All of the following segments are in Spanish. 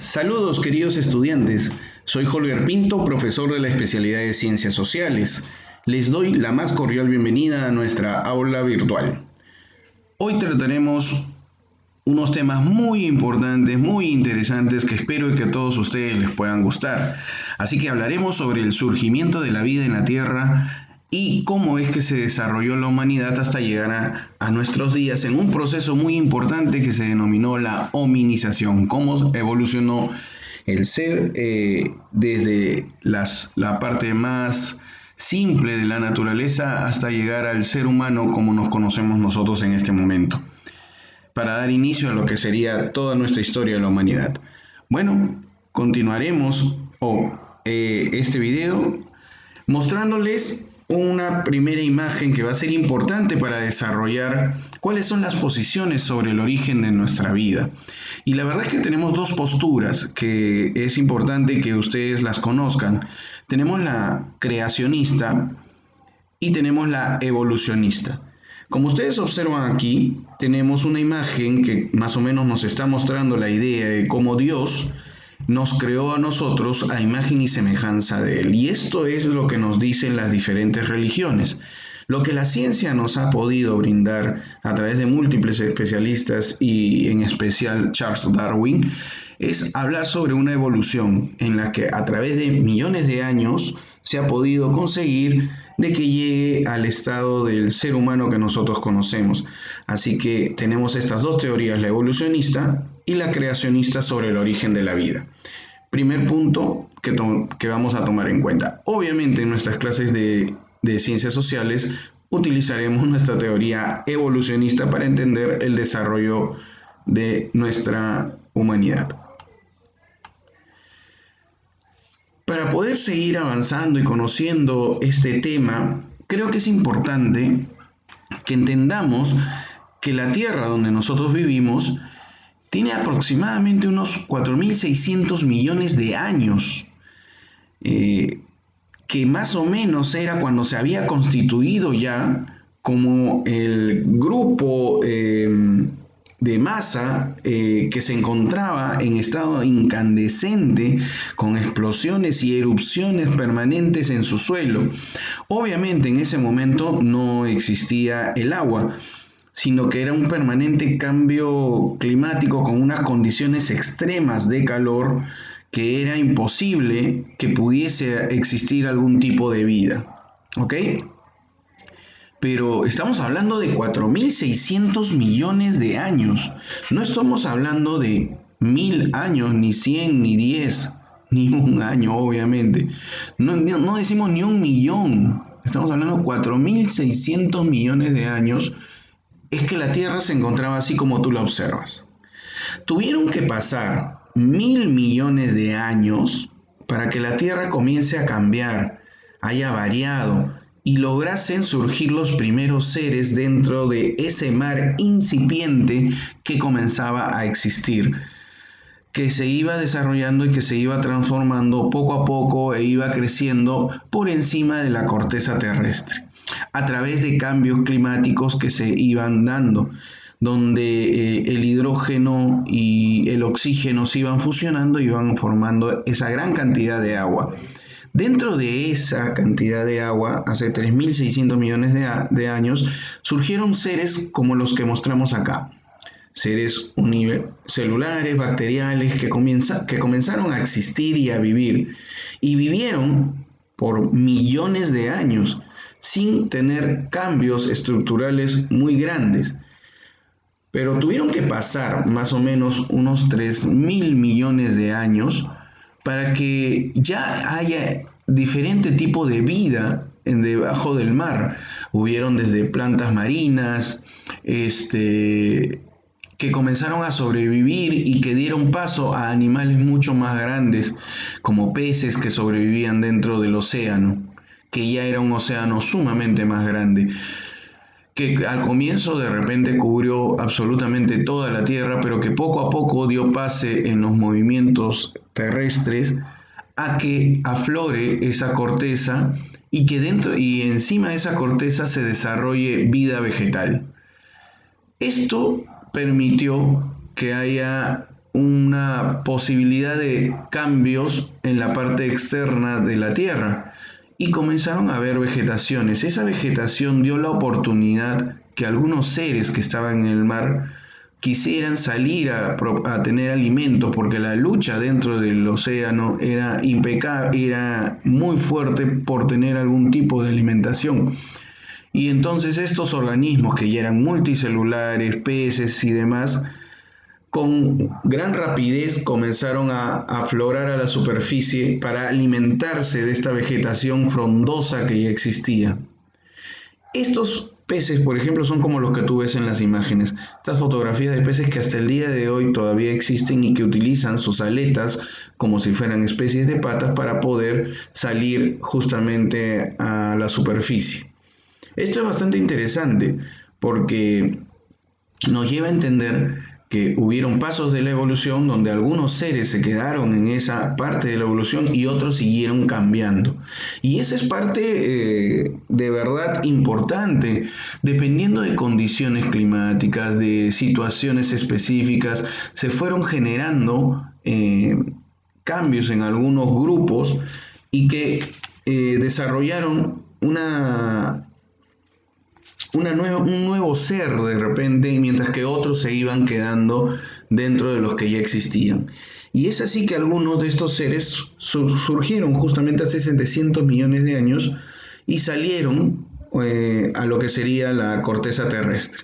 Saludos queridos estudiantes, soy Holger Pinto, profesor de la especialidad de Ciencias Sociales. Les doy la más cordial bienvenida a nuestra aula virtual. Hoy trataremos unos temas muy importantes, muy interesantes que espero que a todos ustedes les puedan gustar. Así que hablaremos sobre el surgimiento de la vida en la Tierra y cómo es que se desarrolló la humanidad hasta llegar a nuestros días en un proceso muy importante que se denominó la hominización, cómo evolucionó el ser desde la parte más simple de la naturaleza hasta llegar al ser humano como nos conocemos nosotros en este momento, para dar inicio a lo que sería toda nuestra historia de la humanidad. Bueno, continuaremos este video mostrándoles una primera imagen que va a ser importante para desarrollar cuáles son las posiciones sobre el origen de nuestra vida. Y la verdad es que tenemos dos posturas que es importante que ustedes las conozcan. Tenemos la creacionista y tenemos la evolucionista. Como ustedes observan aquí, tenemos una imagen que más o menos nos está mostrando la idea de cómo Dios nos creó a nosotros a imagen y semejanza de Él. Y esto es lo que nos dicen las diferentes religiones. Lo que la ciencia nos ha podido brindar a través de múltiples especialistas y en especial Charles Darwin es hablar sobre una evolución en la que a través de millones de años se ha podido conseguir de que llegue al estado del ser humano que nosotros conocemos. Así que tenemos estas dos teorías, la evolucionista y la creacionista, sobre el origen de la vida. Primer punto que vamos a tomar en cuenta. Obviamente en nuestras clases de ciencias sociales utilizaremos nuestra teoría evolucionista para entender el desarrollo de nuestra humanidad. Para poder seguir avanzando y conociendo este tema, creo que es importante que entendamos que la Tierra donde nosotros vivimos tiene aproximadamente unos 4.600 millones de años, que más o menos era cuando se había constituido ya como el grupo de masa que se encontraba en estado incandescente, con explosiones y erupciones permanentes en su suelo. Obviamente en ese momento no existía el agua, sino que era un permanente cambio climático con unas condiciones extremas de calor que era imposible que pudiese existir algún tipo de vida. ¿Ok? Pero estamos hablando de 4.600 millones de años. No estamos hablando de 1.000 años, ni 100, ni 10, ni un año, obviamente. No decimos ni un millón. Estamos hablando de 4.600 millones de años. Es que la Tierra se encontraba así como tú la observas. Tuvieron que pasar 1.000 millones de años para que la Tierra comience a cambiar, haya variado y lograsen surgir los primeros seres dentro de ese mar incipiente que comenzaba a existir, que se iba desarrollando y que se iba transformando poco a poco e iba creciendo por encima de la corteza terrestre, a través de cambios climáticos que se iban dando, donde el hidrógeno y el oxígeno se iban fusionando y iban formando esa gran cantidad de agua. Dentro de esa cantidad de agua, hace 3.600 millones de años, surgieron seres como los que mostramos acá. Seres unicelulares, bacteriales, que comenzaron a existir y a vivir. Y vivieron por millones de años, sin tener cambios estructurales muy grandes. Pero tuvieron que pasar más o menos unos 3.000 millones de años para que ya haya diferente tipo de vida debajo del mar. Hubieron desde plantas marinas, que comenzaron a sobrevivir y que dieron paso a animales mucho más grandes, como peces que sobrevivían dentro del océano, que ya era un océano sumamente más grande, que al comienzo de repente cubrió absolutamente toda la Tierra, pero que poco a poco dio pase en los movimientos terrestres a que aflore esa corteza y que dentro y encima de esa corteza se desarrolle vida vegetal. Esto permitió que haya una posibilidad de cambios en la parte externa de la Tierra y comenzaron a haber vegetaciones. Esa vegetación dio la oportunidad que algunos seres que estaban en el mar quisieran salir a tener alimento, porque la lucha dentro del océano era impecable, era muy fuerte por tener algún tipo de alimentación. Y entonces estos organismos que ya eran multicelulares, peces y demás, con gran rapidez comenzaron a aflorar a la superficie para alimentarse de esta vegetación frondosa que ya existía. Estos peces, por ejemplo, son como los que tú ves en las imágenes. Estas fotografías de peces que hasta el día de hoy todavía existen y que utilizan sus aletas como si fueran especies de patas para poder salir justamente a la superficie. Esto es bastante interesante porque nos lleva a entender que hubieron pasos de la evolución donde algunos seres se quedaron en esa parte de la evolución y otros siguieron cambiando. Y esa es parte de verdad importante, dependiendo de condiciones climáticas, de situaciones específicas, se fueron generando cambios en algunos grupos y que desarrollaron un nuevo ser de repente, mientras que otros se iban quedando dentro de los que ya existían. Y es así que algunos de estos seres surgieron justamente hace 700 millones de años y salieron a lo que sería la corteza terrestre.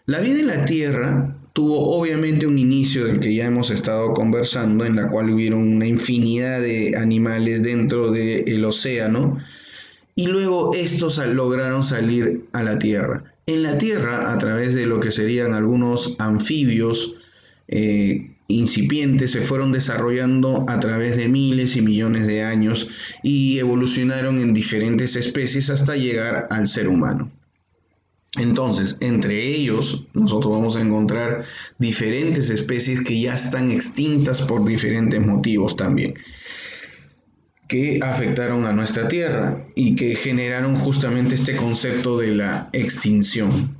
La vida en la Tierra tuvo obviamente un inicio del que ya hemos estado conversando, en la cual hubieron una infinidad de animales dentro del océano, y luego estos lograron salir a la Tierra. En la Tierra, a través de lo que serían algunos anfibios incipientes, se fueron desarrollando a través de miles y millones de años y evolucionaron en diferentes especies hasta llegar al ser humano. Entonces, entre ellos, nosotros vamos a encontrar diferentes especies que ya están extintas por diferentes motivos también, que afectaron a nuestra Tierra y que generaron justamente este concepto de la extinción.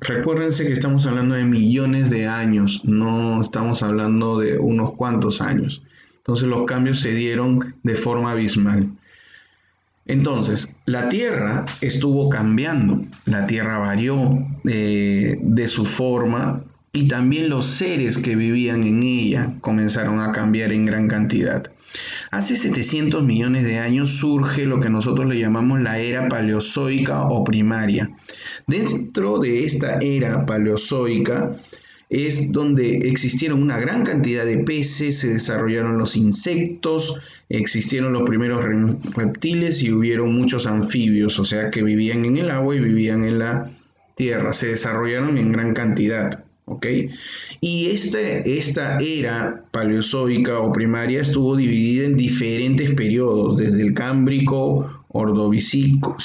Recuérdense que estamos hablando de millones de años, no estamos hablando de unos cuantos años. Entonces los cambios se dieron de forma abismal. Entonces, la Tierra estuvo cambiando, la Tierra varió de su forma y también los seres que vivían en ella comenzaron a cambiar en gran cantidad. Hace 700 millones de años surge lo que nosotros le llamamos la era paleozoica o primaria. Dentro de esta era paleozoica es donde existieron una gran cantidad de peces, se desarrollaron los insectos, existieron los primeros reptiles y hubieron muchos anfibios, o sea que vivían en el agua y vivían en la tierra, se desarrollaron en gran cantidad. ¿Ok? Y esta era paleozoica o primaria estuvo dividida en diferentes periodos, desde el Cámbrico, Ordovícico,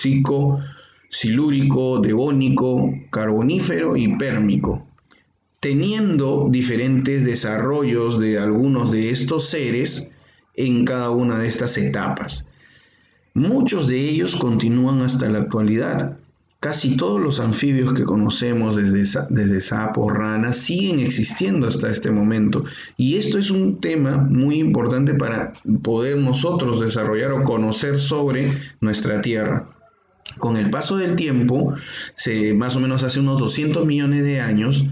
Silúrico, Devónico, Carbonífero y Pérmico, teniendo diferentes desarrollos de algunos de estos seres en cada una de estas etapas. Muchos de ellos continúan hasta la actualidad. Casi todos los anfibios que conocemos, desde sapos, ranas, siguen existiendo hasta este momento. Y esto es un tema muy importante para poder nosotros desarrollar o conocer sobre nuestra Tierra. Con el paso del tiempo, más o menos hace unos 200 millones de años,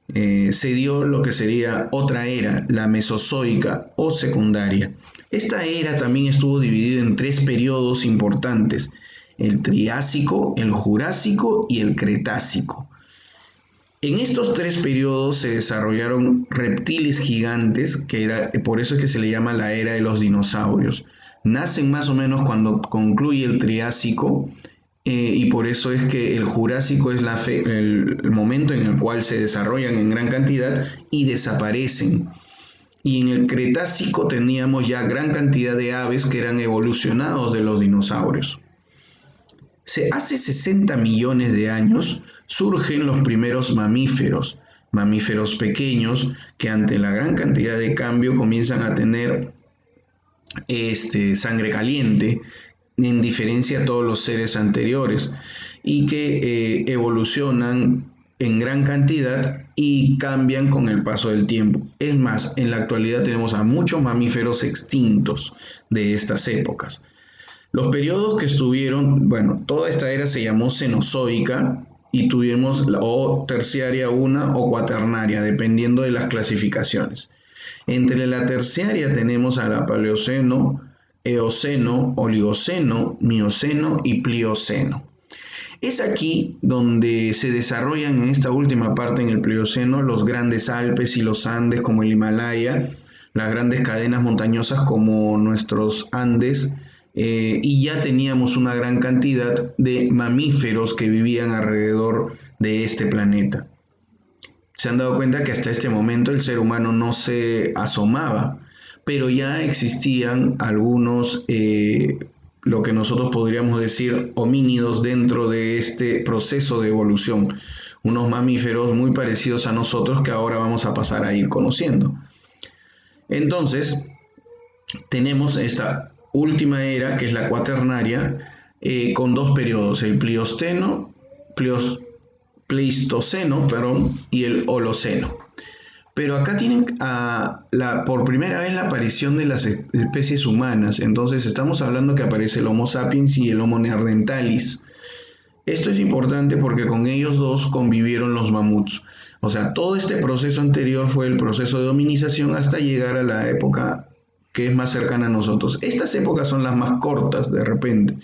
se dio lo que sería otra era, la mesozoica o secundaria. Esta era también estuvo dividida en tres periodos importantes: el Triásico, el Jurásico y el Cretácico. En estos tres periodos se desarrollaron reptiles gigantes, por eso es que se le llama la era de los dinosaurios. Nacen más o menos cuando concluye el Triásico, y por eso es que el Jurásico es el momento en el cual se desarrollan en gran cantidad y desaparecen. Y en el Cretácico teníamos ya gran cantidad de aves que eran evolucionados de los dinosaurios. Hace 60 millones de años surgen los primeros mamíferos pequeños que ante la gran cantidad de cambio comienzan a tener sangre caliente, en diferencia a todos los seres anteriores, y que evolucionan en gran cantidad y cambian con el paso del tiempo. Es más, en la actualidad tenemos a muchos mamíferos extintos de estas épocas. Los periodos que estuvieron, bueno, toda esta era se llamó Cenozoica y tuvimos la o terciaria una o cuaternaria, dependiendo de las clasificaciones. Entre la terciaria tenemos a la Paleoceno, Eoceno, Oligoceno, Mioceno y Plioceno. Es aquí donde se desarrollan en esta última parte, en el Plioceno, los grandes Alpes y los Andes como el Himalaya, las grandes cadenas montañosas como nuestros Andes, y ya teníamos una gran cantidad de mamíferos que vivían alrededor de este planeta. Se han dado cuenta que hasta este momento el ser humano no se asomaba, pero ya existían algunos, lo que nosotros podríamos decir, homínidos dentro de este proceso de evolución, unos mamíferos muy parecidos a nosotros que ahora vamos a pasar a ir conociendo. Entonces, tenemos esta última era, que es la cuaternaria, con dos periodos, el Pleistoceno, perdón, y el Holoceno. Pero acá tienen por primera vez la aparición de las especies humanas. Entonces estamos hablando que aparece el Homo sapiens y el Homo neanderthalis. Esto es importante porque con ellos dos convivieron los mamuts. O sea, todo este proceso anterior fue el proceso de hominización hasta llegar a la época que es más cercana a nosotros. Estas épocas son las más cortas de repente.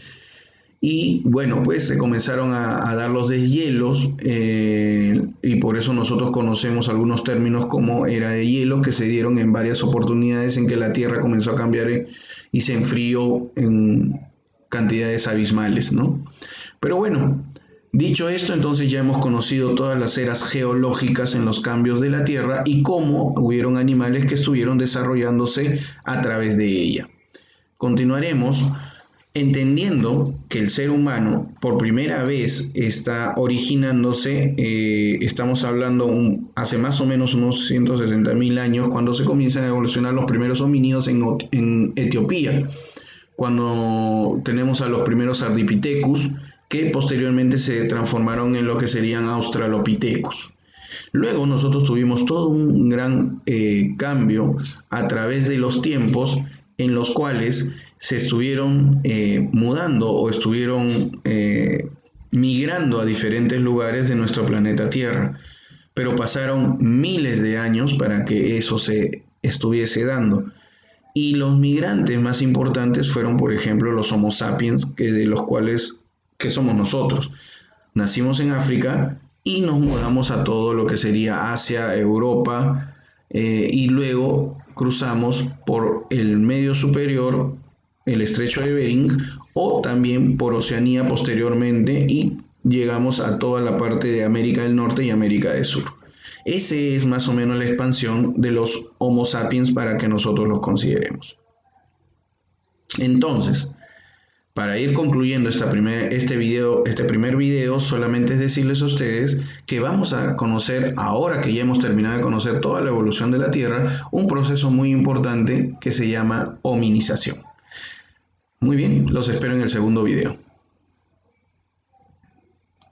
Y bueno, pues se comenzaron a dar los deshielos, y por eso nosotros conocemos algunos términos como era de hielo, que se dieron en varias oportunidades en que la Tierra comenzó a cambiar, y se enfrió en cantidades abismales, ¿no? Pero bueno, dicho esto, entonces ya hemos conocido todas las eras geológicas en los cambios de la Tierra y cómo hubieron animales que estuvieron desarrollándose a través de ella. Continuaremos entendiendo que el ser humano por primera vez está originándose. Estamos hablando hace más o menos unos 160.000 años, cuando se comienzan a evolucionar los primeros homínidos en Etiopía, cuando tenemos a los primeros Ardipithecus, que posteriormente se transformaron en lo que serían Australopithecus. Luego nosotros tuvimos todo un gran cambio a través de los tiempos, en los cuales se estuvieron mudando o estuvieron migrando a diferentes lugares de nuestro planeta Tierra. Pero pasaron miles de años para que eso se estuviese dando. Y los migrantes más importantes fueron, por ejemplo, los Homo sapiens, de los cuales que somos nosotros. Nacimos en África y nos mudamos a todo lo que sería Asia, Europa, y luego cruzamos por el medio superior, el estrecho de Bering, o también por Oceanía posteriormente, y llegamos a toda la parte de América del Norte y América del Sur. Ese es más o menos la expansión de los Homo sapiens para que nosotros los consideremos. Entonces, para ir concluyendo este primer video, solamente es decirles a ustedes que vamos a conocer, ahora que ya hemos terminado de conocer toda la evolución de la Tierra, un proceso muy importante que se llama hominización. Muy bien, los espero en el segundo video.